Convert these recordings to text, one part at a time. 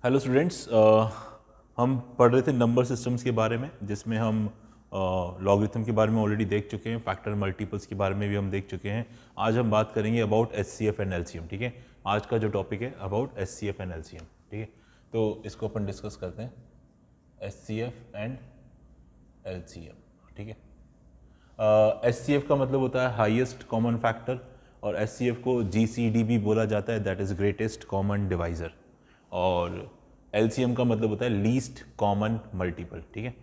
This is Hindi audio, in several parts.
हेलो स्टूडेंट्स, हम पढ़ रहे थे नंबर सिस्टम्स के बारे में, जिसमें हम लॉगरिथम के बारे में ऑलरेडी देख चुके हैं, फैक्टर मल्टीपल्स के बारे में भी हम देख चुके हैं। आज हम बात करेंगे अबाउट एचसीएफ एंड एलसीएम। ठीक है, आज का जो टॉपिक है अबाउट एचसीएफ एंड एलसीएम। ठीक है, तो इसको अपन डिस्कस करते हैं, एचसीएफ एंड एलसीएम। ठीक है, एचसीएफ का मतलब होता है हाईएस्ट कॉमन फैक्टर, और एचसीएफ को जीसीडी भी बोला जाता है, that is greatest common divisor. और एलसीएम का मतलब होता है लीस्ट कॉमन मल्टीपल। ठीक है,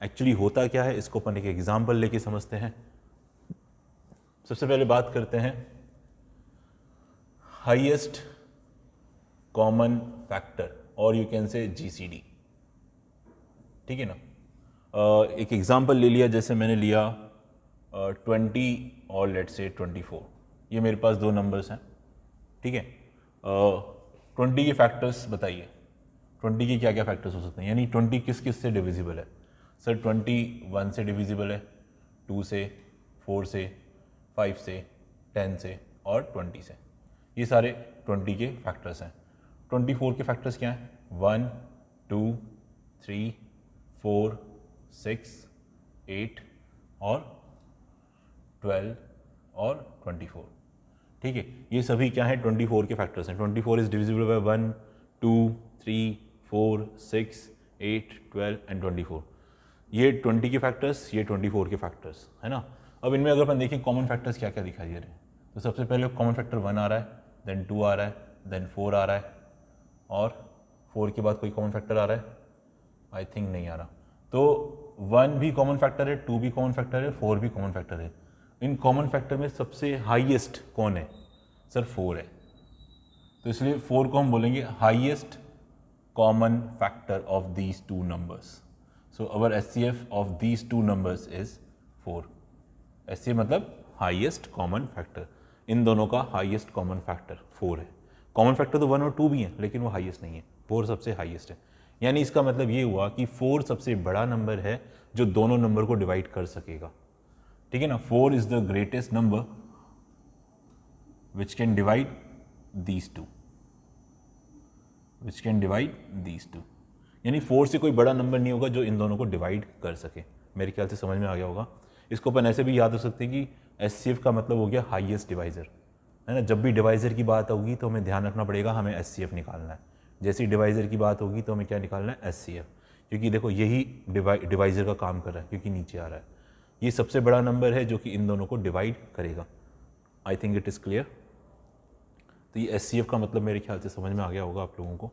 एक्चुअली होता क्या है इसको अपन एक एग्जाम्पल लेके समझते हैं। सबसे पहले बात करते हैं हाईएस्ट कॉमन फैक्टर, और यू कैन से जीसीडी। ठीक है ना, एक एग्जाम्पल ले लिया, जैसे मैंने लिया 20 और लेट से 24। ये मेरे पास दो नंबर्स हैं। ठीक है, 20 के फैक्टर्स बताइए, 20 के क्या क्या फैक्टर्स हो सकते हैं, यानी 20 किस किस से डिविजिबल है। सर 20 1 से डिविजिबल है, 2 से, 4 से, 5 से, 10 से और 20 से। ये सारे 20 के फैक्टर्स हैं। 24 के फैक्टर्स क्या हैं? 1 2 3 4 6 8 और 12 और 24। ठीक है, ये सभी क्या है? 24 के फैक्टर्स हैं। 24 इज डिविजिबल बाय 1 2 3 4 6 8 12 एंड 24। ये 20 के फैक्टर्स, ये 24 के फैक्टर्स, है ना। अब इनमें अगर अपन देखें कॉमन फैक्टर्स क्या क्या दिखाई दे रहे हैं, तो सबसे पहले कॉमन फैक्टर 1 आ रहा है, देन 2 आ रहा है, देन 4 आ रहा है, और 4 के बाद कोई कॉमन फैक्टर आ रहा है? आई थिंक नहीं आ रहा। तो 1 भी कॉमन फैक्टर है, 2 भी कॉमन फैक्टर है, 4 भी कॉमन फैक्टर है। इन कॉमन फैक्टर में सबसे हाईएस्ट कौन है? सर 4 है, तो इसलिए 4 को हम बोलेंगे highest common factor of these two numbers. So our HCF of these two numbers is 4। HCF मतलब हाईएस्ट कॉमन फैक्टर, इन दोनों का हाईएस्ट कॉमन फैक्टर 4 है। कॉमन फैक्टर तो 1 और 2 भी हैं, लेकिन वो हाईएस्ट नहीं है, 4 सबसे हाईएस्ट है। यानी इसका मतलब ये हुआ कि 4 सबसे बड़ा नंबर है जो दोनों नंबर को डिवाइड कर सकेगा। ठीक है ना, 4 is the greatest number which can divide these two, which can divide these two। यानी 4 से कोई बड़ा नंबर नहीं होगा जो इन दोनों को डिवाइड कर सके। मेरे ख्याल से समझ में आ गया होगा। इसको अपन ऐसे भी याद रख सकते हैं कि एचसीएफ का मतलब हो गया हाईएस्ट डिवाइजर, है ना। जब भी डिवाइजर की बात होगी तो हमें ध्यान रखना पड़ेगा, हमें एचसीएफ निकालना है। जैसे ही डिवाइजर की बात होगी तो हमें क्या निकालना है? एचसीएफ, क्योंकि देखो यही डिवाइजर का काम कर रहा है, क्योंकि नीचे आ रहा है। ये सबसे बड़ा नंबर है जो कि इन दोनों को डिवाइड करेगा। आई थिंक इट इज़ क्लियर। तो ये एचसीएफ का मतलब मेरे ख्याल से समझ में आ गया होगा आप लोगों को।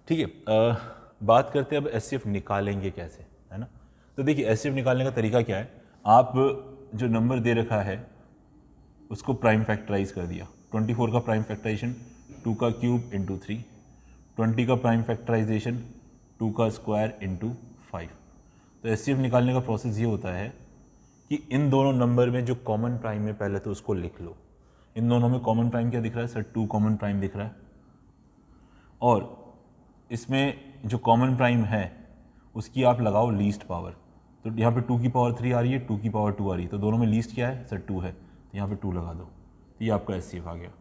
ठीक है, बात करते हैं अब एचसीएफ निकालेंगे कैसे, है ना। तो देखिए एचसीएफ निकालने का तरीका क्या है। आप जो नंबर दे रखा है उसको प्राइम फैक्टराइज कर दिया। 24 का प्राइम फैक्टराइजेशन 2 का क्यूब इंटू 3, 20 का प्राइम फैक्टराइजेशन 2 का स्क्वायर इंटू 5। तो एचसीएफ निकालने का प्रोसेस ये होता है कि इन दोनों नंबर में जो कॉमन प्राइम है पहले तो उसको लिख लो। इन दोनों में कॉमन प्राइम क्या दिख रहा है? सर 2 कॉमन प्राइम दिख रहा है, और इसमें जो कॉमन प्राइम है उसकी आप लगाओ लीस्ट पावर। तो यहाँ पे 2 की पावर 3 आ रही है, 2 की पावर 2 आ रही है, तो दोनों में लीस्ट क्या है? सर 2 है, तो यहाँ पे 2 लगा दो, तो ये आपका एचसीएफ आ गया।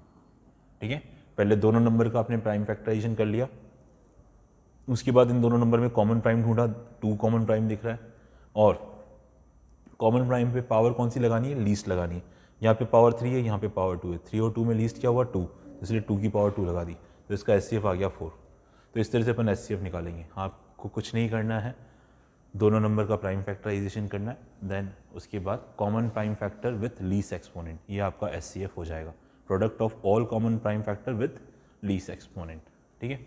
ठीक है, पहले दोनों नंबर का आपने प्राइम फैक्टराइजेशन कर लिया, उसके बाद इन दोनों नंबर में कॉमन प्राइम ढूंढा, 2 कॉमन प्राइम दिख रहा है, और कॉमन प्राइम पे पावर कौन सी लगानी है? लीस्ट लगानी है। यहाँ पे पावर 3 है, यहाँ पे पावर 2 है, 3 और 2 में लीस्ट क्या हुआ? 2, इसलिए 2 की पावर 2 लगा दी, तो इसका एचसीएफ आ गया 4। तो इस तरह से अपन एचसीएफ निकालेंगे। आपको कुछ नहीं करना है, दोनों नंबर का प्राइम फैक्टराइजेशन करना है, देन उसके बाद common prime factor with least exponent, ये आपका एचसीएफ हो जाएगा, product of all common prime factor with least exponent. ठीक है,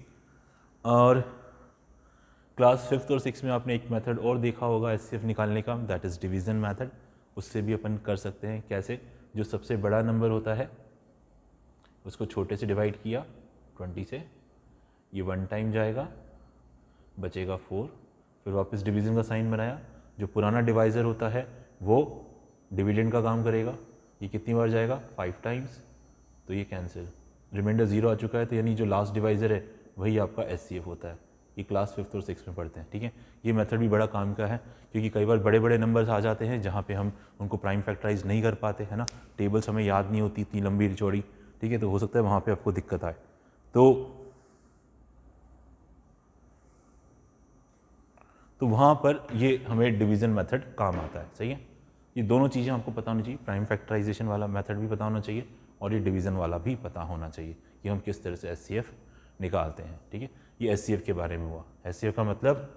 और क्लास 5th और 6th में आपने एक मेथड और देखा होगा एचसीएफ निकालने का, दैट इज़ डिवीज़न मेथड। उससे भी अपन कर सकते हैं। कैसे? जो सबसे बड़ा नंबर होता है उसको छोटे से डिवाइड किया 20 से, ये 1 टाइम जाएगा, बचेगा 4, फिर वापस डिवीज़न का साइन बनाया। जो पुराना डिवाइज़र होता है वो डिविडेंड का काम करेगा, ये कितनी बार जाएगा? 5 टाइम्स, तो ये कैंसिल, रिमाइंडर 0 आ चुका है, तो यानी जो लास्ट डिवाइज़र है वही आपका एचसीएफ होता है। ये क्लास 5th और 6th में पढ़ते हैं। ठीक है, ये मेथड भी बड़ा काम का है, क्योंकि कई बार बड़े बड़े नंबर्स आ जाते हैं जहाँ पे हम उनको प्राइम फैक्टराइज नहीं कर पाते, है ना। टेबल्स हमें याद नहीं होती इतनी लंबी चौड़ी, ठीक है, तो हो सकता है वहाँ पे आपको दिक्कत आए। तो तो वहाँ पर ये हमें डिवीज़न मेथड काम आता है, सही है। ये दोनों चीज़ें आपको पता होनी चाहिए, प्राइम फैक्टराइजेशन वाला मेथड भी पता होना चाहिए और ये डिवीज़न वाला भी पता होना चाहिए कि हम किस तरह से एचसीएफ निकालते हैं, ठीक है। ये एचसीएफ के बारे में हुआ। एचसीएफ का मतलब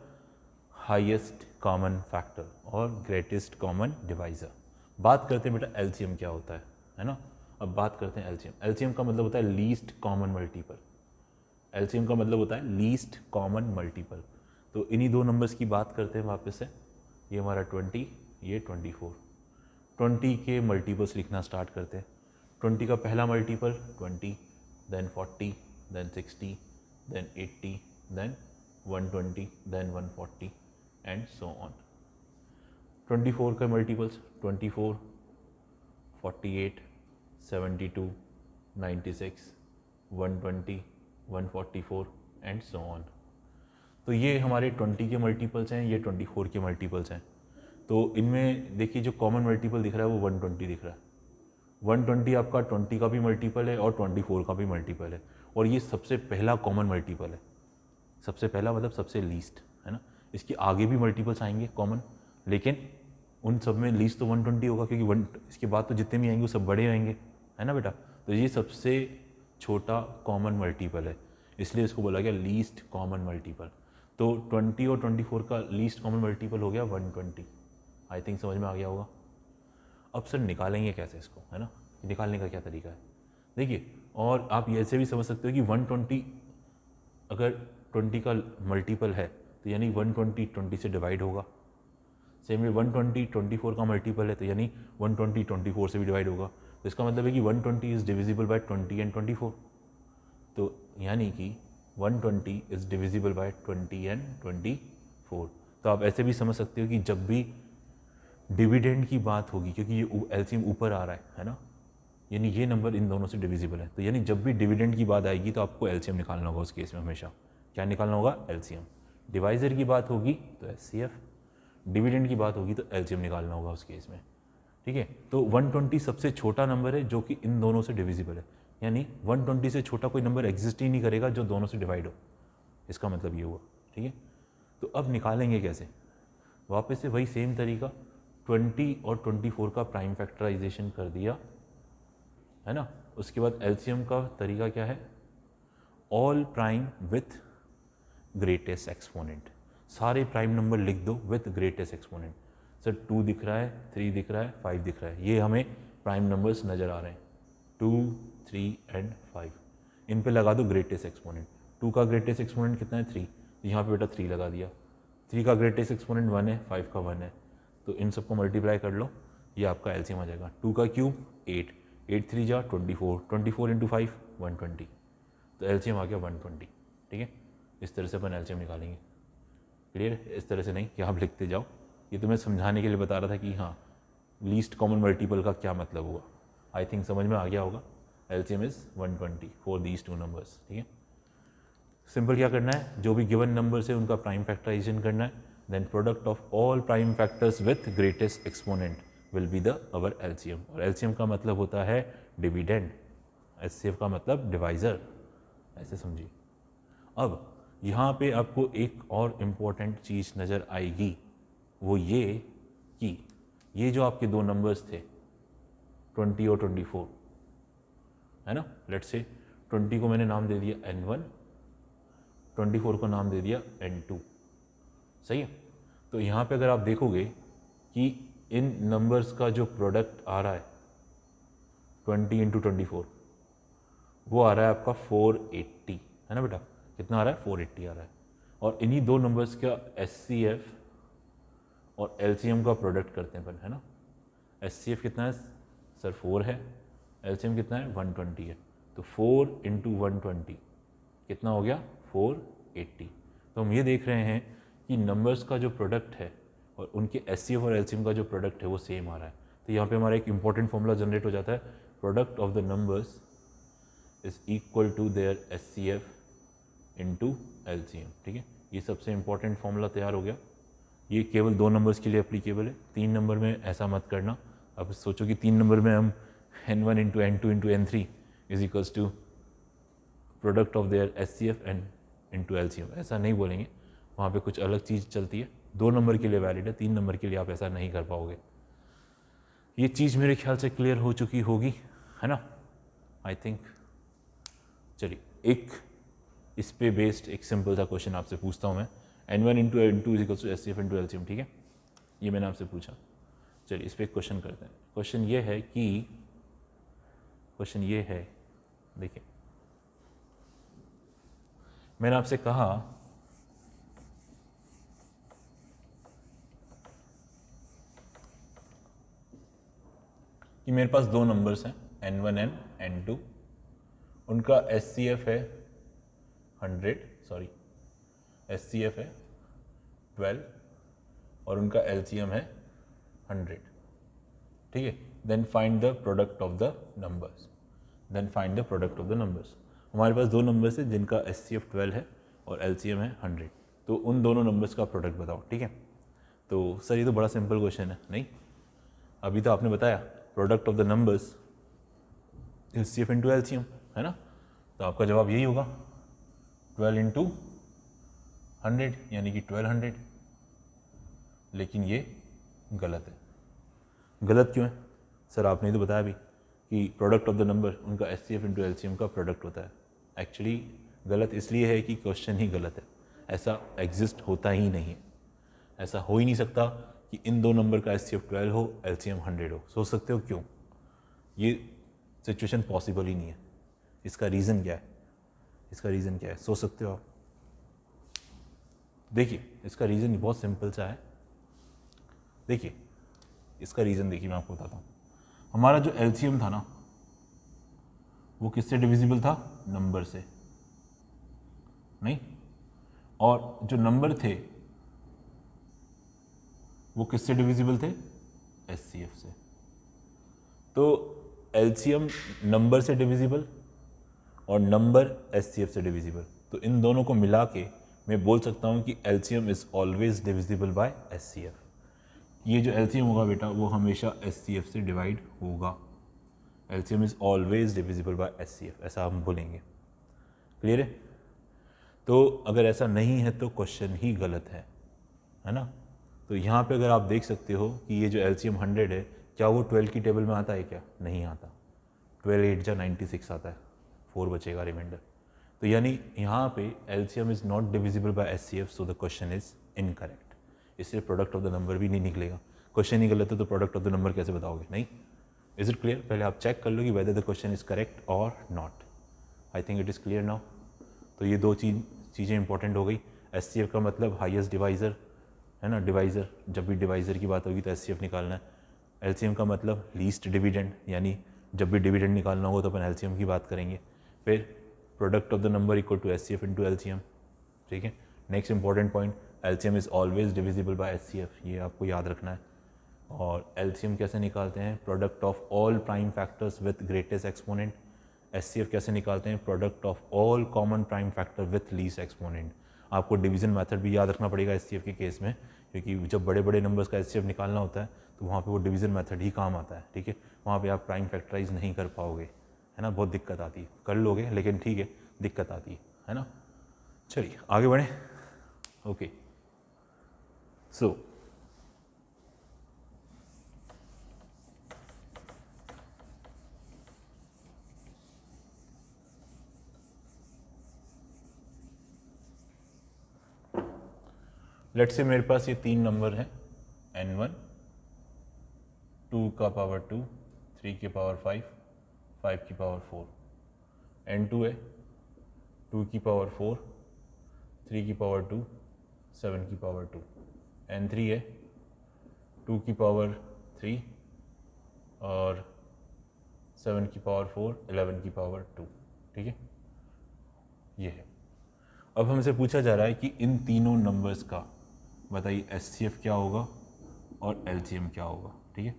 हाईएस्ट कॉमन फैक्टर और ग्रेटेस्ट कॉमन डिवाइज़र। बात करते हैं बेटा एलसीएम क्या होता है ना। अब बात करते हैं एलसीएम। एलसीएम का मतलब होता है लीस्ट कॉमन मल्टीपल। एलसीएम का मतलब होता है लीस्ट कॉमन मल्टीपल। तो इन्हीं दो नंबर्स की बात करते हैं वापस से। ये हमारा 20, ये 24। 20 के मल्टीपल्स लिखना स्टार्ट करते हैं। 20 का पहला multiple 20, then 40, then 60, then 80, then 120, then 140 and so on. 24 का मल्टीपल्स 24, 48, 72, 96, 120, 144 एंड सो ऑन। तो ये हमारे 20 के मल्टीपल्स हैं, ये 24 के मल्टीपल्स हैं। तो इनमें देखिए जो कॉमन मल्टीपल दिख रहा है वो 120 दिख रहा है। 120 आपका 20 का भी मल्टीपल है और 24 का भी मल्टीपल है, और ये सबसे पहला कॉमन मल्टीपल है। सबसे पहला मतलब सबसे लीस्ट, है ना। इसके आगे भी मल्टीपल्स आएंगे कॉमन, लेकिन उन सब में लीस्ट तो 120 होगा, क्योंकि इसके बाद तो जितने भी आएंगे वो सब बड़े आएंगे, है ना बेटा। तो ये सबसे छोटा कॉमन मल्टीपल है, इसलिए इसको बोला गया लीस्ट कॉमन मल्टीपल। तो 20 और 24 का लीस्ट कॉमन मल्टीपल हो गया 120। आई थिंक समझ में आ गया होगा। अब सर निकालेंगे कैसे इसको, है ना, निकालने का क्या तरीका है देखिए। और आप ऐसे भी समझ सकते हो कि 120 अगर 20 का मल्टीपल है तो यानी 120 20 से डिवाइड होगा। सेम में 120 24 का मल्टीपल है तो यानी 120 24 से भी डिवाइड होगा। तो इसका मतलब है कि 120 इज़ डिविजिबल बाय 20 एंड 24। तो यानी कि 120 इज़ डिविजिबल बाय 20 एंड 24। तो आप ऐसे भी समझ सकते हो कि जब भी डिविडेंड की बात होगी, क्योंकि ये एलसीएम ऊपर आ रहा है ना, यानी ये नंबर इन दोनों से डिविजिबल है, तो यानी जब भी डिविडेंड की बात आएगी तो आपको एलसीएम निकालना होगा उस केस में। हमेशा क्या निकालना होगा? एलसीएम। डिवाइजर की बात होगी तो एचसीएफ, डिविडेंड की बात होगी तो एलसीएम निकालना होगा उस केस में, ठीक है। तो 120 सबसे छोटा नंबर है जो कि इन दोनों से डिविजिबल है, यानी 120 से छोटा कोई नंबर एग्जिस्ट ही नहीं करेगा जो दोनों से डिवाइड हो। इसका मतलब ये हुआ, ठीक है। तो अब निकालेंगे कैसे? वापस से वही सेम तरीका, 20 और 24 का प्राइम फैक्टराइजेशन कर दिया, है ना। उसके बाद एलसीएम का तरीका क्या है? All prime with greatest exponent. सारे प्राइम नंबर लिख दो विथ ग्रेटेस्ट एक्सपोनेंट। सर 2 दिख रहा है, 3 दिख रहा है, 5 दिख रहा है, ये हमें प्राइम नंबर्स नज़र आ रहे हैं, 2, 3 एंड 5। इन पे लगा दो ग्रेटेस्ट एक्सपोनेंट। 2 का ग्रेटेस्ट एक्सपोनेंट कितना है? 3। यहाँ पे बेटा 3 लगा दिया। 3 का ग्रेटेस्ट एक्सपोनेंट 1 है, 5 का 1 है, तो इन सबको मल्टीप्लाई कर लो, ये आपका एलसीएम आ जाएगा। 2 का क्यूब 8, 8 3 जा 24, 24 इंटू 5 120, तो एलसीएम आ गया 120, ठीक है। इस तरह से अपन एलसीएम निकालेंगे। क्लियर? इस तरह से नहीं कि आप लिखते जाओ, ये तो मैं समझाने के लिए बता रहा था कि हाँ लीस्ट कॉमन मल्टीपल का क्या मतलब हुआ। आई थिंक समझ में आ गया होगा। LCM is 120 for these 2 numbers, ठीक है। सिंपल क्या करना है, जो भी गिवन नंबर्स है उनका प्राइम फैक्टराइजेशन करना है, then product of all prime factors with greatest exponent will be the our LCM. और एलसीएम का मतलब होता है डिविडेंड, एचसीएफ का मतलब डिवाइजर, ऐसे समझिए। अब यहाँ पे आपको एक और इम्पोर्टेंट चीज़ नज़र आएगी, वो ये कि ये जो आपके 2 नंबर्स थे 20 और 24, है ना। लेट्स से 20 को मैंने नाम दे दिया N1, 24 को नाम दे दिया N2, सही है। तो यहाँ पे अगर आप देखोगे कि इन नंबर्स का जो प्रोडक्ट आ रहा है 20 इंटू 24, वो आ रहा है आपका 480, है ना बेटा। कितना आ रहा है? 480 आ रहा है। और इन्हीं 2 नंबर्स का एचसीएफ और एलसीएम का प्रोडक्ट करते हैं अपन, है ना। एचसीएफ कितना है सर? 4 है। एलसीएम कितना है? 120 है। तो 4 इंटू 120 कितना हो गया? 480। तो हम ये देख रहे हैं कि नंबर्स का जो प्रोडक्ट है और उनके एचसीएफ और एलसीएम का जो प्रोडक्ट है वो सेम आ रहा है। तो यहाँ पे हमारा एक इंपॉर्टेंट फॉर्मूला जनरेट हो जाता है, product of the numbers is equal to their HCF into LCM, ठीक है। ये सबसे इंपॉर्टेंट फॉर्मूला तैयार हो गया। ये केवल 2 नंबर्स के लिए एप्लीकेबल है, 3 नंबर में ऐसा मत करना। अब सोचो कि 3 नंबर में हम N1 into N2 into N3 is equals to product of their HCF and into LCM, ऐसा नहीं बोलेंगे, वहाँ पे कुछ अलग चीज़ चलती है, 2 नंबर के लिए वैलिड है, 3 नंबर के लिए आप ऐसा नहीं कर पाओगे। ये चीज़ मेरे ख्याल से क्लियर हो चुकी होगी, है ना, आई थिंक। चलिए एक इस पे बेस्ड एक सिंपल सा क्वेश्चन आपसे पूछता हूँ मैं, N1 into N2 is equal to SCF into LCM, ठीक है, ये मैंने आपसे पूछा। चलिए इस पर एक क्वेश्चन करते हैं। क्वेश्चन ये है, देखिए मैंने आपसे कहा कि मेरे पास 2 नंबर्स हैं N1 एंड N2, उनका SCF है 12 और उनका LCM है 100, ठीक है। Then find the product of the numbers. हमारे पास 2 नंबर्स हैं जिनका SCF 12 है और LCM है 100, तो उन दोनों नंबर्स का प्रोडक्ट बताओ, ठीक है। तो सर ये तो बड़ा सिंपल क्वेश्चन है, नहीं, अभी तो आपने बताया product of the numbers SCF into LCM, है ना, तो आपका जवाब यही होगा 12 इंटू 100 यानी कि 1200। लेकिन ये गलत है। गलत क्यों है सर? आपने तो बताया भी कि प्रोडक्ट ऑफ द नंबर उनका SCF इंटू LCM का प्रोडक्ट होता है। एक्चुअली गलत इसलिए है कि क्वेश्चन ही गलत है, ऐसा एग्जिस्ट होता ही नहीं है, ऐसा हो ही नहीं सकता कि इन 2 नंबर का SCF 12 हो, LCM 100 हो। सोच सकते हो क्यों? ये सिचुएशन पॉसिबल ही नहीं है। इसका रीज़न क्या है? सोच सकते हो आप? देखिए इसका रीज़न बहुत सिंपल सा है। देखिए इसका रीज़न देखिए, मैं आपको बताता हूँ। हमारा जो LCM था ना, वो किससे डिविजिबल था? नंबर से, नहीं, और जो नंबर थे वो किससे डिविजिबल थे? SCF से। तो LCM नंबर से डिविजिबल और नंबर SCF से डिविजिबल, तो इन दोनों को मिला के मैं बोल सकता हूँ कि LCM is always divisible by SCF। ये जो LCM होगा बेटा वो हमेशा SCF से डिवाइड होगा। LCM is always divisible by SCF, ऐसा हम बोलेंगे। क्लियर है? तो अगर ऐसा नहीं है तो क्वेश्चन ही गलत है ना। तो यहाँ पे अगर आप देख सकते हो कि ये जो LCM 100 है, क्या वो 12 की टेबल में आता है? क्या नहीं आता। 12 8 जा 96 आता है, 4 बचेगा रिमाइंडर। तो यानी यहाँ पे LCM is not divisible by SCF, so the question is incorrect. इससे प्रोडक्ट ऑफ द नंबर भी नहीं निकलेगा। क्वेश्चन ही गलत है तो प्रोडक्ट ऑफ द नंबर कैसे बताओगे? नहीं। Is it clear? पहले आप चेक कर लो कि whether the question is correct और not. I think it is clear now. तो ये 2 चीज़ें इंपॉर्टेंट हो गई। SCF का मतलब हाईएस्ट डिवाइज़र, है ना, डिवाइज़र, जब भी डिवाइज़र की बात होगी तो SCF निकालना है। LCM का मतलब लीस्ट डिविडेंड, यानी जब भी डिविडेंड निकालना होगा तो अपन LCM की बात करेंगे। फिर product of the number equal to SCF into LCM, ठीक है। Next important point, LCM is always divisible by SCF, ये आपको याद रखना है। और LCM कैसे निकालते हैं? Product of all prime factors with greatest exponent. SCF कैसे निकालते हैं? Product of all common prime factor with least exponent. आपको डिवीजन मेथड भी याद रखना पड़ेगा SCF के केस में, क्योंकि जब बड़े बड़े नंबर्स का SCF निकालना होता है तो वहाँ पे वो डिवीजन मेथड ही काम आता है, ठीक है। वहाँ पे आप प्राइम फैक्टराइज नहीं कर पाओगे, है ना, बहुत दिक्कत आती है। कर लोगे लेकिन ठीक है, दिक्कत आती है ना। चलिए आगे बढ़ें। ओके, सो लेट से मेरे पास ये 3 नंबर हैं, N1 2 का पावर 2, 3 की पावर 5, 5 की पावर 4। N2 है 2 की पावर 4, 3 की पावर 2, 7 की पावर 2। N3 है 2 की पावर 3 और 7 की पावर 4, 11 की पावर 2, ठीक है, ये है। अब हमसे पूछा जा रहा है कि इन तीनों नंबर्स का बताइए SCF क्या होगा और LCM क्या होगा, ठीक है,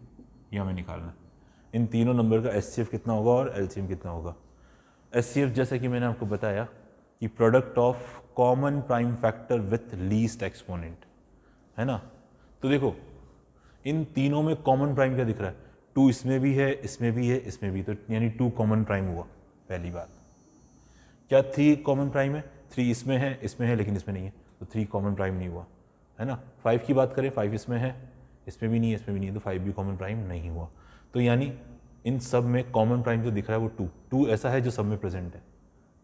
ये हमें निकालना है। इन तीनों नंबर का SCF कितना होगा और LCM कितना होगा। SCF जैसे कि मैंने आपको बताया कि product of common prime factor with least exponent, है ना। तो देखो इन तीनों में कॉमन प्राइम क्या दिख रहा है? 2 इसमें भी है, इसमें भी है, इसमें भी, तो यानी 2 कॉमन प्राइम हुआ, पहली बात। क्या 3 कॉमन प्राइम है? 3 इसमें है, लेकिन इसमें नहीं है, तो 3 कॉमन प्राइम नहीं हुआ, है ना। 5 की बात करें, 5 इसमें है, इसमें भी नहीं है, इसमें भी नहीं है, तो 5 भी कॉमन प्राइम नहीं हुआ। तो यानी इन सब में कॉमन प्राइम जो दिख रहा है वो 2 ऐसा है जो सब में प्रेजेंट है,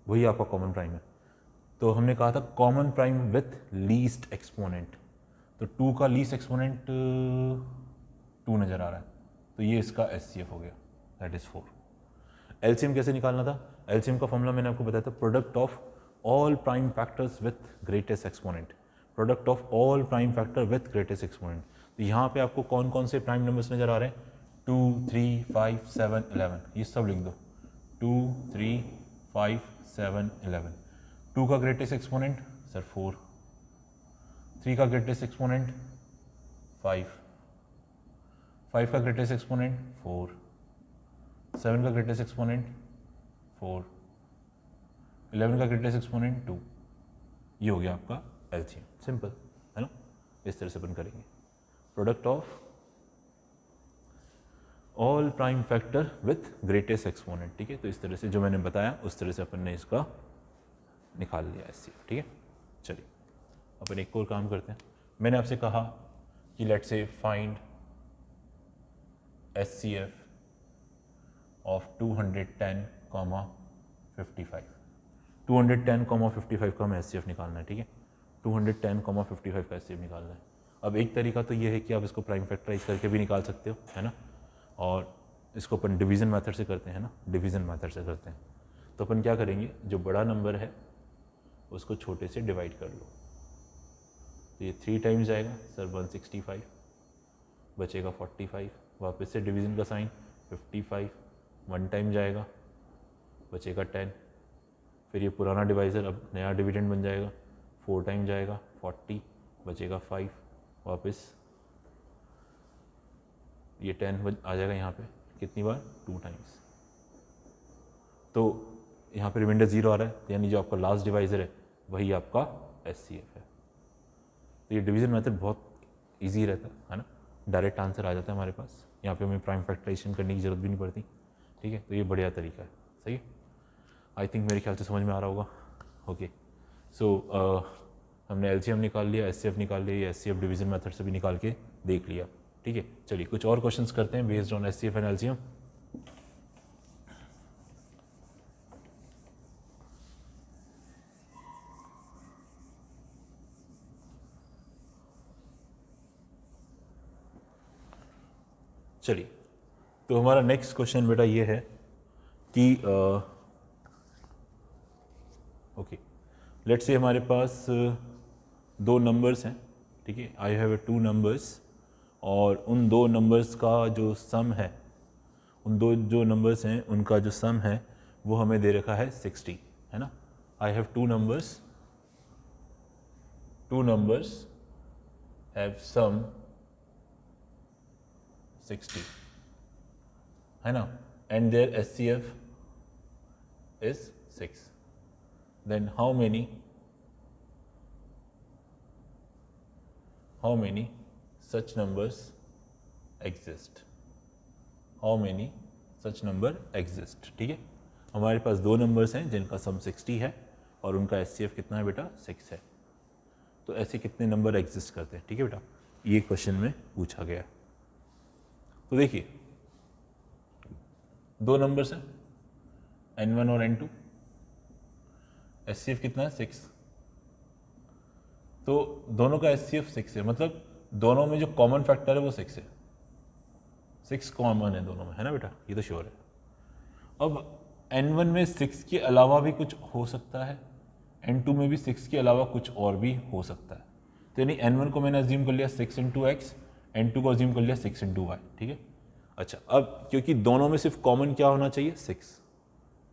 वही आपका कॉमन प्राइम है। तो हमने कहा था common prime with least exponent, तो 2 का लीस्ट एक्सपोनेंट 2 नज़र आ रहा है, तो ये इसका HCF हो गया, दैट इज़ 4। एलसीएम कैसे निकालना था? एलसीएम का फॉर्मूला मैंने आपको बताया था, product of all prime factors with greatest exponent, product of all prime factor with greatest exponent. तो यहाँ पे आपको कौन कौन से प्राइम नंबर्स नज़र आ रहे हैं? 2, 3, 5, 7, 11, ये सब लिख दो। 2, 3, 5, 7, 11। 2 का ग्रेटेस्ट एक्सपोनेंट सर 4, 3 का ग्रेटेस्ट एक्सपोनेंट 5, 5 का ग्रेटेस्ट एक्सपोनेंट 4, 7 का ग्रेटेस्ट एक्सपोनेंट 4, 11 का ग्रेटेस्ट एक्सपोनेंट 2। ये हो गया आपका एलसीएम, सिंपल है ना। इस तरह से अपन करेंगे, product of all prime factor with greatest exponent, ठीक है। तो इस तरह से जो मैंने बताया उस तरह से अपन ने इसका निकाल लिया HCF, ठीक है। चलिए अपन एक और काम करते हैं। मैंने आपसे कहा कि let's say find HCF of 210, 55। 210, 55 का हमें HCF निकालना है, ठीक है। 210, 55 का HCF निकालना है। अब एक तरीका तो ये है कि आप इसको प्राइम फैक्टराइज करके भी निकाल सकते हो, है ना, और इसको अपन डिवीज़न मेथड से करते हैं ना, डिवीज़न मेथड से करते हैं। तो अपन क्या करेंगे, जो बड़ा नंबर है उसको छोटे से डिवाइड कर लो, तो ये 3 टाइम्स जाएगा सर 165, बचेगा 45, वापस से डिवीज़न का साइन 55, 1 टाइम जाएगा बचेगा 10, फिर ये पुराना डिवाइज़र अब नया डिविडेंड बन जाएगा, 4 टाइम जाएगा 40, बचेगा 5, वापस ये 10 आ जाएगा यहाँ पे, कितनी बार? 2 टाइम्स। तो यहाँ पे रिमाइंडर 0 आ रहा है, यानी जो आपका लास्ट डिवाइज़र है वही आपका HCF है। तो ये डिवीज़न मेथड बहुत इजी रहता है ना, डायरेक्ट आंसर आ जाता है हमारे पास, यहाँ पे हमें प्राइम फैक्टराइजेशन करने की ज़रूरत भी नहीं पड़ती, ठीक है। तो ये बढ़िया तरीका है, सही है। आई थिंक मेरे ख्याल से समझ में आ रहा होगा। ओके, सो हमने LCM निकाल लिया, HCF निकाल लिया, ये HCF डिवीज़न मेथड से भी निकाल के देख लिया, ठीक है। चलिए कुछ और क्वेश्चंस करते हैं based on HCF and LCM। चलिए, तो हमारा नेक्स्ट क्वेश्चन बेटा ये है कि ओके, लेट्स से हमारे पास 2 नंबर्स हैं, ठीक है। आई हैव 2 नंबर्स, और उन 2 नंबर्स का जो सम है, उन 2 जो नंबर्स हैं उनका जो सम है वो हमें दे रखा है 60, है ना। I have 2 numbers have sum 60, है ना, and their HCF is 6, then how many such numbers exist? How many such number exist? ठीक है, हमारे पास 2 नंबर्स हैं जिनका सम 60 है और उनका HCF कितना है बेटा? 6 है। तो ऐसे कितने नंबर एग्जिस्ट करते हैं, ठीक है बेटा, ये क्वेश्चन में पूछा गया। तो देखिए 2 नंबर्स हैं N1 और N2, HCF कितना है? 6। तो दोनों का HCF 6 है, मतलब दोनों में जो कॉमन फैक्टर है वो 6 है, 6 कॉमन है दोनों में, है ना बेटा, ये तो श्योर है। अब N1 में 6 के अलावा भी कुछ हो सकता है, N2 में भी 6 के अलावा कुछ और भी हो सकता है। तो यानी N1 को मैंने अज्यूम कर लिया 6 × x, N2 को अज्यूम कर लिया 6 × y, ठीक है। अच्छा, अब क्योंकि दोनों में सिर्फ कॉमन क्या होना चाहिए? 6,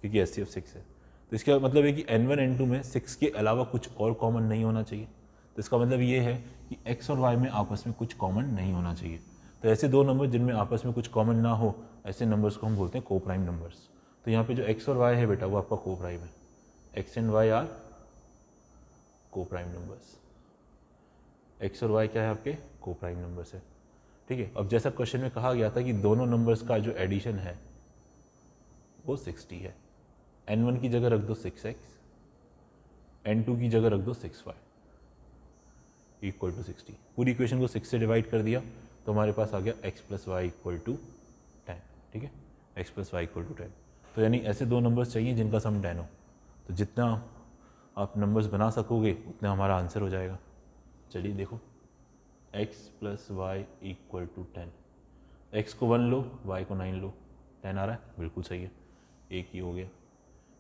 क्योंकि HCF 6 है, तो इसका मतलब है कि N1 N2 में 6 के अलावा कुछ और कॉमन नहीं होना चाहिए। तो इसका मतलब ये है कि x और y में आपस में कुछ कॉमन नहीं होना चाहिए। तो ऐसे 2 नंबर जिनमें आपस में कुछ कॉमन ना हो, ऐसे नंबर्स को हम बोलते हैं कोप्राइम नंबर्स। तो यहाँ पे जो x और y है बेटा वो आपका कोप्राइम है, x and y are coprime numbers, x और y क्या है? आपके कोप्राइम नंबर्स है, ठीक है। अब जैसा क्वेश्चन में कहा गया था कि दोनों नंबर्स का जो एडिशन है वो 60 है, N1 की जगह रख दो 6x, N2 की जगह रख दो 6y, इक्वल टू 60। पूरी इक्वेशन को 6 से डिवाइड कर दिया तो हमारे पास आ गया x plus y equal to 10। ठीक है, x plus y equal to 10। तो यानी ऐसे दो नंबर्स चाहिए जिनका सम 10 हो। तो जितना आप नंबर्स बना सकोगे उतना हमारा आंसर हो जाएगा। चलिए देखो, x plus y equal to 10। x को 1 लो, y को 9 लो, 10 आ रहा है, बिल्कुल सही है, एक ही हो गया।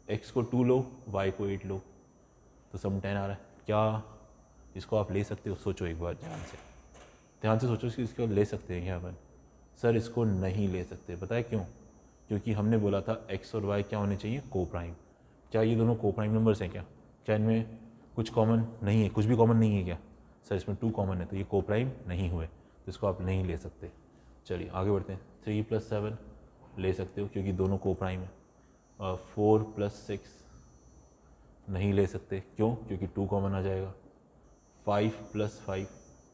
x को 2 लो, y को 8 लो, तो सम 10 आ रहा है। क्या इसको आप ले सकते हो? सोचो एक बार ध्यान से सोचो कि इसको ले सकते हैं क्या अपन? सर इसको नहीं ले सकते, पता है क्यों? क्योंकि हमने बोला था x और y क्या होने चाहिए? को प्राइम। क्या ये दोनों को प्राइम नंबर्स हैं क्या? क्या इनमें कुछ कॉमन नहीं है? कुछ भी कॉमन नहीं है क्या? सर इसमें 2 कॉमन है, तो ये को प्राइम नहीं हुए, तो इसको आप नहीं ले सकते। चलिए आगे बढ़ते हैं। 3 + 7 ले सकते हो क्योंकि दोनों को प्राइम है। 4 + 6 नहीं ले सकते, क्यों? क्योंकि 2 कॉमन आ जाएगा। 5 + 5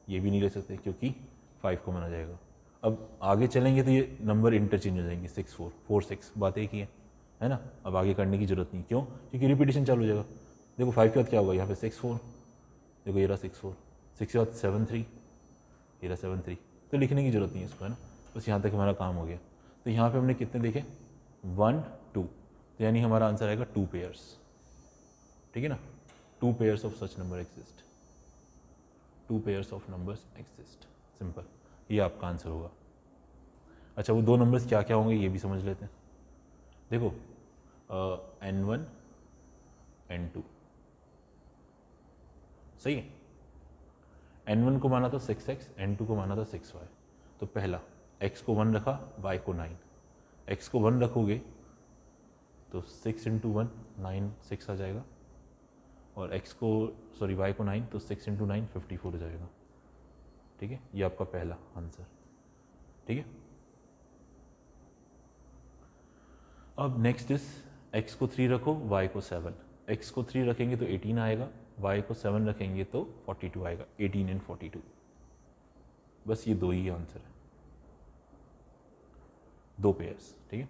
ये भी नहीं ले सकते क्योंकि 5 कॉमन आ जाएगा। अब आगे चलेंगे तो ये नंबर इंटरचेंज हो जाएंगे, 6 4 4 6, बात एक ही है ना? अब आगे करने की जरूरत नहीं, क्यों? क्योंकि रिपीटेशन चालू हो जाएगा। देखो 5 के बाद क्या होगा? यहाँ पे 6 4, देखो ये रहा 6 4, 6 के बाद 7 3, ये रहा 7 3, तो लिखने की जरूरत नहीं है इसको, है ना? बस यहाँ तक हमारा काम हो गया। तो यहाँ पे हमने कितने देखे? 1 2, तो यानी हमारा आंसर आएगा 2 पेयर्स। ठीक है ना? 2 pairs of such number exist. 2 pairs of numbers exist, simple, ये आपका आंसर होगा। अच्छा, वो दो नंबर्स क्या क्या होंगे ये भी समझ लेते हैं। देखो n1 n2, सही है। n1 को माना था 6x, n2 को माना था 6y। तो पहला x को 1 रखा, y को 9। x को 1 रखोगे तो 6 × 1 9 6 आ जाएगा, और y को 9, तो 6 × 9 54 हो जाएगा। ठीक है, ये आपका पहला आंसर। ठीक है, अब नेक्स्ट इज x को 3 रखो, y को 7। x को 3 रखेंगे तो 18 आएगा, y को 7 रखेंगे तो 42 आएगा। 18 and 42, बस ये दो ही आंसर है, दो पेयर्स। ठीक है,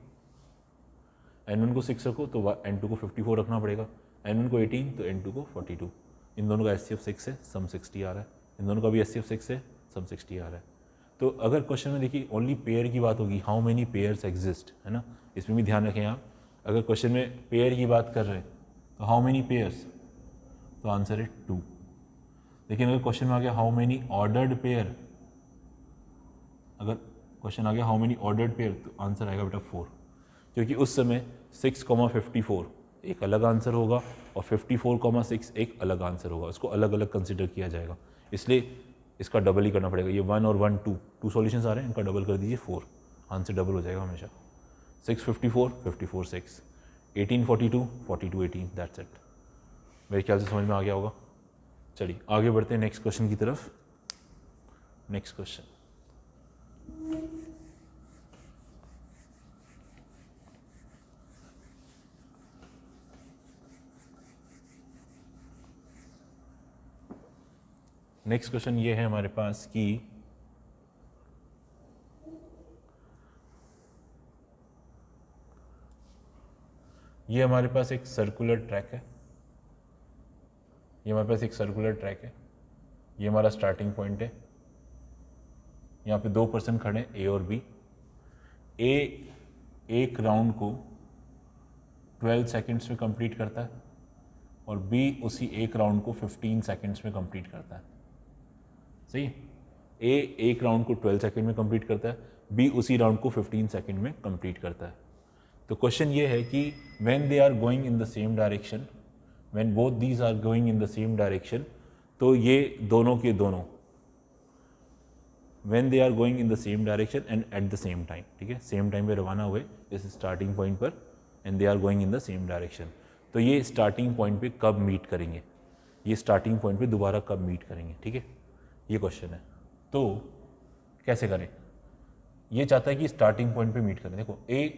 n1 को 6 रखो तो n2 को 54 रखना पड़ेगा, n1 को 18 तो n2 को 42। इन दोनों का HCF 6 है, सम 60 आ रहा है। इन दोनों का भी HCF 6 है, सम 60 आ रहा है। तो अगर क्वेश्चन में देखिए ओनली पेयर की बात होगी, हाउ मेनी पेयर्स एग्जिस्ट, है ना? इसमें भी ध्यान रखें आप, अगर क्वेश्चन में पेयर की बात कर रहे हैं तो हाउ मेनी पेयर्स, तो आंसर है 2। लेकिन अगर क्वेश्चन में आ गया हाउ मेनी ऑर्डर्ड पेयर, अगर क्वेश्चन आ गया हाउ मेनी ऑर्डर्ड पेयर, तो आंसर आएगा बेटा 4, क्योंकि उस समय 6,54 एक अलग आंसर होगा और 54,6 एक अलग आंसर होगा, उसको अलग अलग कंसिडर किया जाएगा, इसलिए इसका डबल ही करना पड़ेगा। ये 1 और 1 2 सॉल्यूशंस आ रहे हैं, इनका डबल कर दीजिए 4, आंसर डबल हो जाएगा हमेशा। 654 54 6, 18 42 42 18, दैट्स इट। मेरे ख्याल से समझ में आ गया होगा। चलिए आगे बढ़ते हैं नेक्स्ट क्वेश्चन की तरफ। नेक्स्ट क्वेश्चन, नेक्स्ट क्वेश्चन ये है हमारे पास कि ये हमारे पास एक सर्कुलर ट्रैक है, ये हमारे पास एक सर्कुलर ट्रैक है, ये हमारा स्टार्टिंग पॉइंट है। यहाँ पे 2 पर्सन खड़े हैं, ए और बी। ए एक राउंड को 12 सेकंड्स में कंप्लीट करता है और बी उसी एक राउंड को 15 सेकंड्स में कंप्लीट करता है। सही है, ए एक राउंड को 12 सेकंड में कंप्लीट करता है, बी उसी राउंड को 15 सेकंड में कंप्लीट करता है। तो क्वेश्चन ये है कि when they are going in the same direction, when both these are going in the same direction, तो ये दोनों के दोनों when they are going in the same direction and at the same time, ठीक है, सेम टाइम पे रवाना हुए इस स्टार्टिंग पॉइंट पर and they are going in the same direction, तो ये स्टार्टिंग पॉइंट पे कब मीट करेंगे, ये स्टार्टिंग पॉइंट पे दोबारा कब मीट करेंगे। ठीक है, ये क्वेश्चन है। तो कैसे करें? ये चाहता है कि स्टार्टिंग पॉइंट पे मीट करें। देखो ए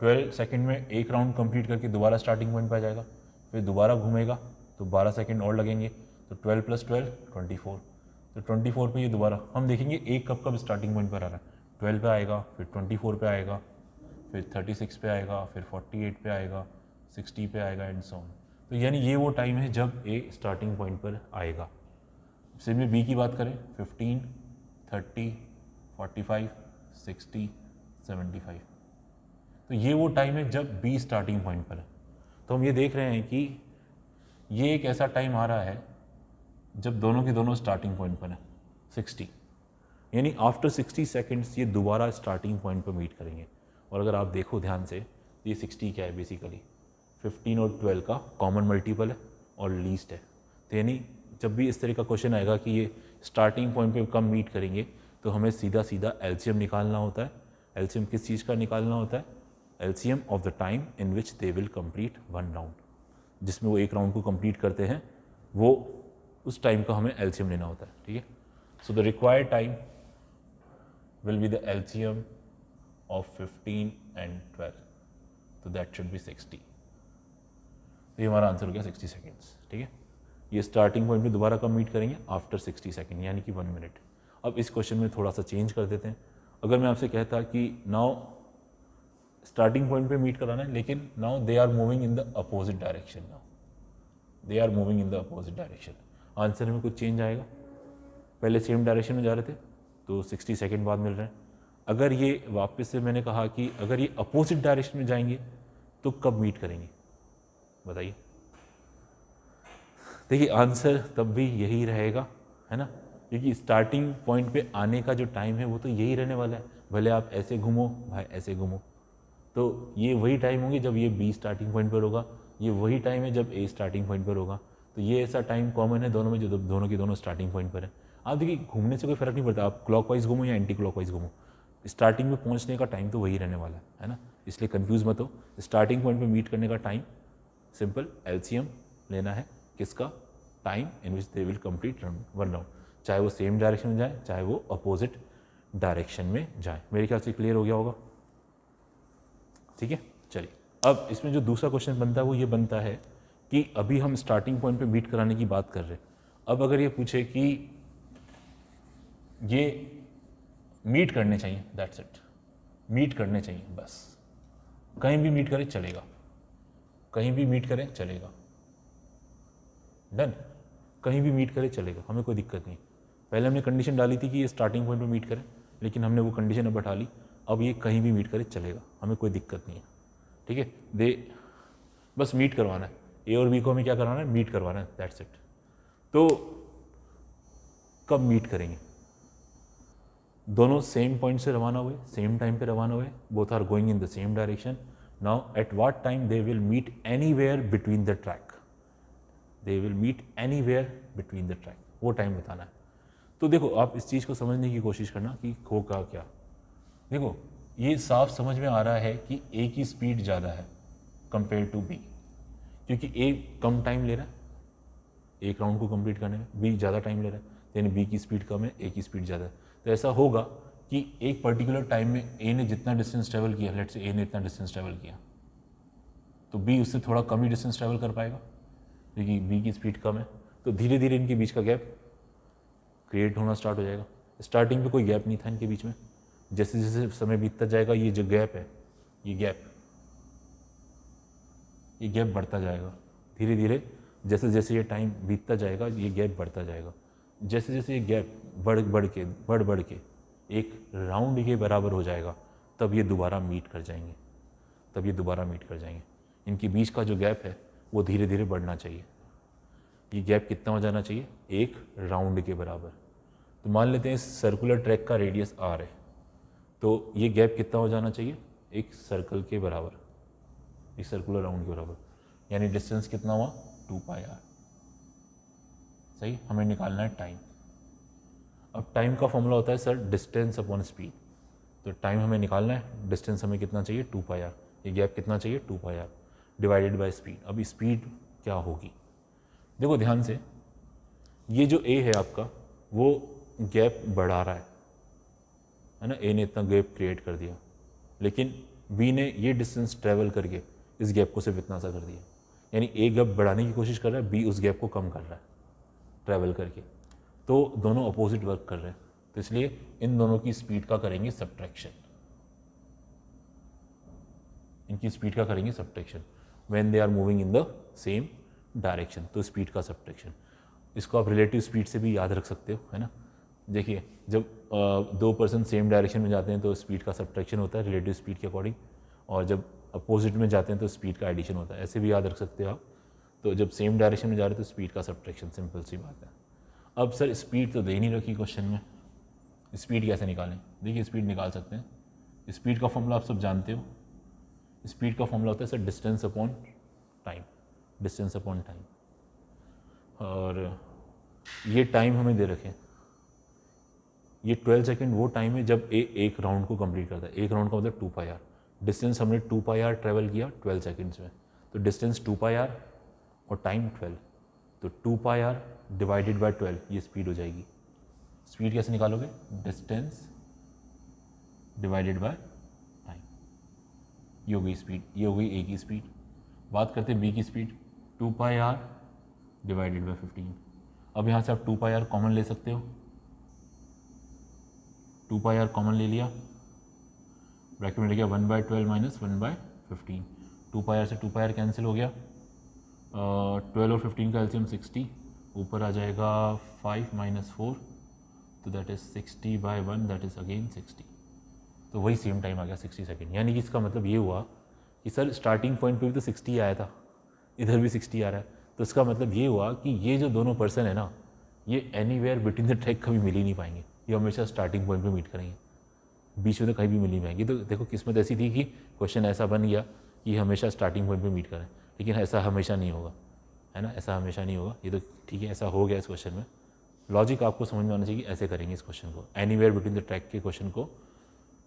12 सेकंड में एक राउंड कंप्लीट करके दोबारा स्टार्टिंग पॉइंट पे आ जाएगा, फिर दोबारा घूमेगा तो 12 सेकंड और लगेंगे, तो 12 + 12 24, तो 24 पे ये दोबारा हम देखेंगे एक कब स्टार्टिंग पॉइंट पर आ रहा है। 12 पे आएगा, फिर 24 पे आएगा, फिर 36 पे आएगा, फिर 48 पे आएगा, 60 पे आएगा एंड सो ऑन। तो यानी ये वो टाइम है जब ए स्टार्टिंग पॉइंट पर आएगा। सेम में बी की बात करें 15, 30, 45, 60, 75, तो ये वो टाइम है जब बी स्टार्टिंग पॉइंट पर है। तो हम ये देख रहे हैं कि ये एक ऐसा टाइम आ रहा है जब दोनों के दोनों स्टार्टिंग पॉइंट पर है 60, यानी आफ्टर 60 सेकेंड्स ये दोबारा स्टार्टिंग पॉइंट पर मीट करेंगे। और अगर आप देखो ध्यान से, ये 60 क्या है, बेसिकली 15 और 12 का कॉमन मल्टीपल है और लीस्ट है। तो यानी जब भी इस तरह का क्वेश्चन आएगा कि ये स्टार्टिंग पॉइंट पे कब मीट करेंगे, तो हमें सीधा सीधा एलसीएम निकालना होता है। एलसीएम किस चीज़ का निकालना होता है? LCM of the time in which they will complete one round, जिसमें वो एक राउंड को कंप्लीट करते हैं, वो उस टाइम का हमें एलसीएम लेना होता है। ठीक है, so the required time will be the LCM of 15 and 12, तो दैट शुड बी 60। तो ये हमारा आंसर हो गया 60 सेकेंड्स। ठीक है, ये स्टार्टिंग पॉइंट पे दोबारा कब मीट करेंगे? आफ्टर 60 सेकेंड, यानी कि 1 मिनट। अब इस क्वेश्चन में थोड़ा सा चेंज कर देते हैं। अगर मैं आपसे कहता कि नाउ स्टार्टिंग पॉइंट पे मीट कराना है, लेकिन now they are moving in the opposite direction, now they are moving in the opposite direction, answer में कुछ चेंज आएगा। पहले सेम डायरेक्शन में जा रहे थे तो 60 सेकेंड बाद मिल रहे हैं। अगर ये वापस से मैंने कहा कि अगर ये अपोजिट डायरेक्शन में जाएंगे तो कब मीट करेंगे, बताइए। देखिए आंसर तब भी यही रहेगा, है ना, क्योंकि स्टार्टिंग पॉइंट पे आने का जो टाइम है वो तो यही रहने वाला है। भले आप ऐसे घूमो भाई, ऐसे घूमो, तो ये वही टाइम होंगे जब ये बी स्टार्टिंग पॉइंट पर होगा, ये वही टाइम है जब ए स्टार्टिंग पॉइंट पर होगा। तो ये ऐसा टाइम कॉमन है दोनों में, जो दोनों की दोनों स्टार्टिंग पॉइंट पर है। आप देखिए घूमने से कोई फर्क नहीं पड़ता, आप क्लॉकवाइज घूमो या एंटी क्लॉकवाइज घूमो, स्टार्टिंग में पहुंचने का टाइम तो वही रहने वाला है ना, इसलिए कंफ्यूज मत हो। स्टार्टिंग पॉइंट पे मीट करने का टाइम सिंपल एलसीएम लेना है, किसका? Time in which they will complete one round, चाहे वो सेम डायरेक्शन में जाए चाहे वो अपोजिट डायरेक्शन में जाए। मेरे ख्याल से क्लियर हो गया होगा। ठीक है, चलिए अब इसमें जो दूसरा क्वेश्चन बनता है वो ये बनता है कि अभी हम स्टार्टिंग पॉइंट पे मीट कराने की बात कर रहे हैं। अब अगर ये पूछे कि ये मीट करने चाहिए, दैट्स इट, मीट करने चाहिए बस, कहीं भी मीट करें चलेगा, कहीं भी मीट करें चलेगा, डन, कहीं भी मीट करें चलेगा, हमें कोई दिक्कत नहीं। पहले हमने कंडीशन डाली थी कि ये स्टार्टिंग पॉइंट पे मीट करें, लेकिन हमने वो कंडीशन अब हटा ली, अब ये कहीं भी मीट करे चलेगा, हमें कोई दिक्कत नहीं है। ठीक है, बस मीट करवाना है, ए और बी को हमें क्या करवाना है? मीट करवाना है, दैट्स इट। तो कब मीट करेंगे? दोनों सेम पॉइंट से रवाना हुए, सेम टाइम पे रवाना हुए, both are going in the same direction. Now at what time they will meet anywhere between the track, they will meet anywhere between the track, वो टाइम बताना है। तो देखो आप इस चीज़ को समझने की कोशिश करना कि होगा क्या। देखो ये साफ समझ में आ रहा है कि ए की स्पीड ज़्यादा है कंपेयर टू बी, क्योंकि ए कम टाइम ले रहा है एक राउंड को कंप्लीट करने में, बी ज़्यादा टाइम ले रहा है, यानी बी की स्पीड कम है, ए की स्पीड ज़्यादा है। तो ऐसा होगा कि एक पर्टिकुलर टाइम में ए ने जितना डिस्टेंस ट्रेवल किया, लेट्स से ए ने इतना डिस्टेंस ट्रेवल किया, तो बी उससे थोड़ा कम ही डिस्टेंस ट्रेवल कर पाएगा, क्योंकि बी की स्पीड कम है। तो धीरे धीरे इनके बीच का गैप क्रिएट होना स्टार्ट हो जाएगा। स्टार्टिंग में कोई गैप नहीं था इनके बीच में, जैसे जैसे समय बीतता जाएगा ये जो गैप है, ये गैप बढ़ता जाएगा धीरे धीरे। जैसे जैसे ये टाइम बीतता जाएगा ये गैप बढ़ता जाएगा, जैसे जैसे ये गैप बढ़ के एक राउंड के बराबर हो जाएगा, तब ये दोबारा मीट कर जाएंगे। इनके बीच का जो गैप है वो धीरे धीरे बढ़ना चाहिए। ये गैप कितना हो जाना चाहिए? एक राउंड के बराबर। तो मान लेते हैं इस सर्कुलर ट्रैक का रेडियस r है, तो ये गैप कितना हो जाना चाहिए? एक सर्कल के बराबर, एक सर्कुलर राउंड के बराबर, यानी डिस्टेंस कितना हुआ? 2πr। सही, हमें निकालना है टाइम। अब टाइम का फॉर्मूला होता है सर डिस्टेंस अपॉन स्पीड, तो टाइम हमें निकालना है, डिस्टेंस हमें कितना चाहिए? 2πr, ये गैप कितना चाहिए? 2πr divided by speed. अब स्पीड क्या होगी? देखो ध्यान से, ये जो ए है आपका वो गैप बढ़ा रहा है ना, ए ने इतना गैप क्रिएट कर दिया, लेकिन बी ने ये डिस्टेंस ट्रेवल करके इस गैप को सिर्फ इतना सा कर दिया, यानी ए गैप बढ़ाने की कोशिश कर रहा है, बी उस गैप को कम कर रहा है ट्रैवल करके। तो दोनों अपोजिट वर्क कर रहे हैं, तो इसलिए इन दोनों की स्पीड का करेंगे सब्ट्रैक्शन, इनकी स्पीड का करेंगे subtraction when they are moving in the same direction, तो स्पीड का सब्ट्रैक्शन। इसको आप रिलेटिव स्पीड से भी याद रख सकते हो, है ना। देखिए जब दो पर्सन सेम डायरेक्शन में जाते हैं तो स्पीड का सब्ट्रैक्शन होता है रिलेटिव स्पीड के अकॉर्डिंग, और जब अपोजिट में जाते हैं तो स्पीड का एडिशन होता है, ऐसे भी याद रख सकते हो आप। तो जब सेम डायरेक्शन में जा रहे हैं तो स्पीड का सब्ट्रैक्शन, सिंपल सी बात है। अब सर स्पीड तो दे नहीं रखी क्वेश्चन में, स्पीड कैसे निकालें? देखिए स्पीड निकाल सकते हैं, स्पीड का फॉर्मूला आप सब जानते हो। स्पीड का फॉर्मूला होता है sir distance upon time, distance upon time, और ये टाइम हमें दे रखे, ये 12 सेकेंड वो टाइम है जब एक राउंड को कंप्लीट करता है। एक राउंड का मतलब 2πr, डिस्टेंस हमने 2πr ट्रेवल किया 12 सेकेंड्स में, तो डिस्टेंस 2πr और टाइम 12, तो 2πr डिवाइडेड बाय 12 ये स्पीड हो जाएगी। स्पीड कैसे निकालोगे? डिस्टेंस डिवाइडेड बाय टाइम, ये हो गई स्पीड, ये हो गई ए की स्पीड। बात करते हैं बी की स्पीड, 2πr डिवाइडेड बाय 15। अब यहाँ से आप 2πr कॉमन ले सकते हो, 2πr कॉमन ले लिया, ब्रैकेट में लिखा 1/12 माइनस 1/15, 2πr से 2πr कैंसिल हो गया, 12 और 15 का एलसीएम 60, ऊपर आ जाएगा 5 माइनस 4, तो that is 60/1, that is again 60, तो वही सेम टाइम आ गया 60 सेकेंड। यानी कि इसका मतलब ये हुआ कि सर स्टार्टिंग पॉइंट पे भी तो 60 आया था, इधर भी 60 आ रहा है, तो इसका मतलब ये हुआ कि ये जो दोनों पर्सन है ना, ये एनीवेयर बिटवीन द ट्रैक कभी मिल ही नहीं पाएंगे, ये हमेशा स्टार्टिंग पॉइंट पे मीट करेंगे, बीच में तो कहीं भी मिल नहीं पाएंगे। तो देखो किस्मत ऐसी थी कि क्वेश्चन ऐसा बन गया कि हमेशा स्टार्टिंग पॉइंट पे मीट करें, लेकिन ऐसा हमेशा नहीं होगा, है ना, ऐसा हमेशा नहीं होगा। ये तो ठीक है, ऐसा हो गया इस क्वेश्चन में। लॉजिक आपको समझ में आना चाहिए कि ऐसे करेंगे इस क्वेश्चन को, एनीवेयर बिटवीन द ट्रैक के क्वेश्चन को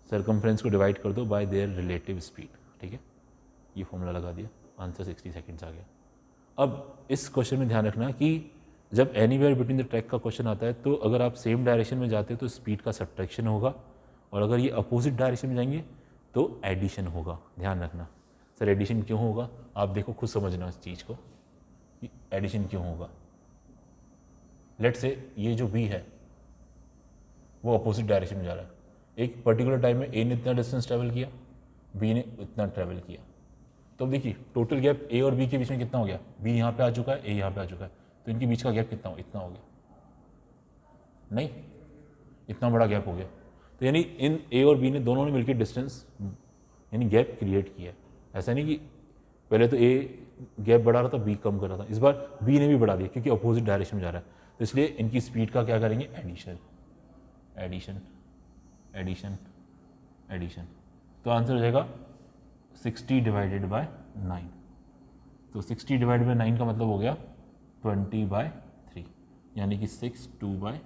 सर्कमफ्रेंस को डिवाइड कर दो बाय देयर रिलेटिव स्पीड, ठीक है, ये फॉर्मूला लगा दिया, आंसर 60 सेकेंड्स आ गया। अब इस क्वेश्चन में ध्यान रखना कि जब एनीवेयर बिटवीन द ट्रैक का क्वेश्चन आता है तो अगर आप सेम डायरेक्शन में जाते हो तो स्पीड का सब्ट्रैक्शन होगा, और अगर ये अपोजिट डायरेक्शन में जाएंगे तो एडिशन होगा। ध्यान रखना सर, एडिशन क्यों होगा? आप देखो खुद समझना इस चीज़ को कि एडिशन क्यों होगा। लेट से ये जो बी है वो अपोजिट डायरेक्शन में जा रहा है, एक पर्टिकुलर टाइम में ए ने इतना डिस्टेंस ट्रैवल किया, बी ने इतना ट्रैवल किया, तो अब देखिए टोटल गैप ए और बी के बीच में कितना हो गया? बी यहाँ पे आ चुका है, ए यहाँ पे आ चुका है, तो इनके बीच का गैप कितना हो? इतना हो गया, नहीं इतना बड़ा गैप हो गया। तो यानी इन ए और बी ने दोनों ने मिलकर डिस्टेंस यानी गैप क्रिएट किया। ऐसा नहीं कि पहले तो ए गैप बढ़ा रहा था, बी कम कर रहा था, इस बार बी ने भी बढ़ा दिया क्योंकि अपोजिट डायरेक्शन में जा रहा है, तो इसलिए इनकी स्पीड का क्या करेंगे? एडिशन, एडिशन, एडिशन, एडिशन, तो आंसर हो जाएगा 60 डिवाइडेड बाय 9। तो 60 डिवाइडेड बाय 9 का मतलब हो गया 20/3, यानी कि 6/2/3,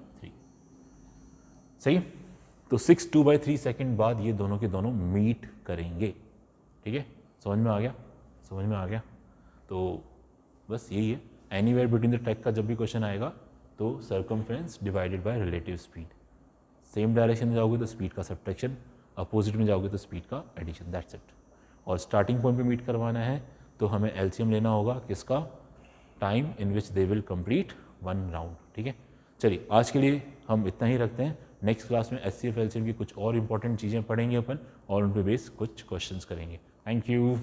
सही। तो 6/2/3 सेकेंड बाद ये दोनों के दोनों मीट करेंगे, ठीक है, समझ में आ गया? समझ में आ गया। तो बस यही है, एनीवेयर बिटवीन द ट्रैक का जब भी क्वेश्चन आएगा तो circumference divided by relative speed, same direction में जाओगे तो स्पीड का सब्ट्रैक्शन, अपोजिट में जाओगे तो स्पीड का एडिशन, दैट्स इट। और स्टार्टिंग पॉइंट पे मीट करवाना है तो हमें एलसीएम लेना होगा किसका? Time in which they will complete 1 round, ठीक है। चलिए आज के लिए हम इतना ही रखते हैं, नेक्स्ट क्लास में एचसीएफ एलसीएम की कुछ और इंपॉर्टेंट चीज़ें पढ़ेंगे अपन और उन पे बेस कुछ क्वेश्चंस करेंगे। Thank you.